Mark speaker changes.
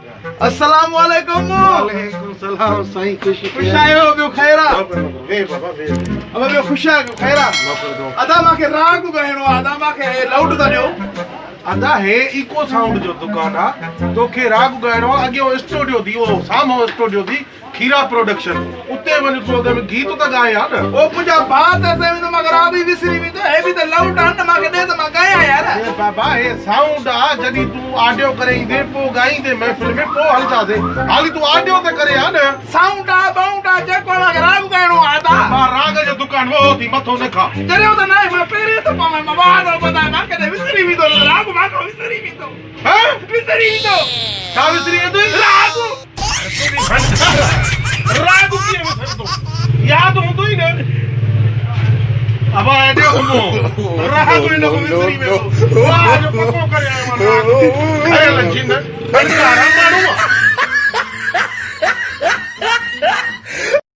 Speaker 1: अस्सलाम वालेकुम।
Speaker 2: वालेकुम सलाम साईं खुश
Speaker 1: खुश आयो बियो खैरा
Speaker 2: वे बाबा वे
Speaker 1: अब बियो खुश आयो खैरा अदा माके राग गहणो अदा माके लाउड ता दियो
Speaker 2: अदा है इको साउंड जो दुकान आ तोखे राग गाइणो अॻियो स्टूडियो दी वो साम्हूं स्टूडियो दी खीरा प्रोडक्शन उते वञ तो उते गीत त गाए आ न
Speaker 1: ओ मुजा बात ऐसे में तो मगर आबी विसरी भी तो है भी तो लाउड आन माके दे तो मा गाया यार
Speaker 2: ए बाबा हे साउंड आ जदी तू ऑडियो करे दे पो गाई दे महफिल में पो हलता से हाली तू ऑडियो ते करे आ न
Speaker 1: साउंड आ बाउंड आ जे को मगर राग गहणो आदा
Speaker 2: मां राग जो दुकान वो थी मथो न खा
Speaker 1: करे तो नहीं मैं पेरे तो पावे मा बाद बता माके दे विसरी भी तो राग माके विसरी भी तो
Speaker 2: हैं
Speaker 1: विसरी भी तो
Speaker 2: का विसरी तू
Speaker 1: राग
Speaker 2: राग की विसर तो याद हो तो ही न अब आ देखो राग कोई न विसरी में वाह जो पको करे आ राग अरे लंचिन न मारू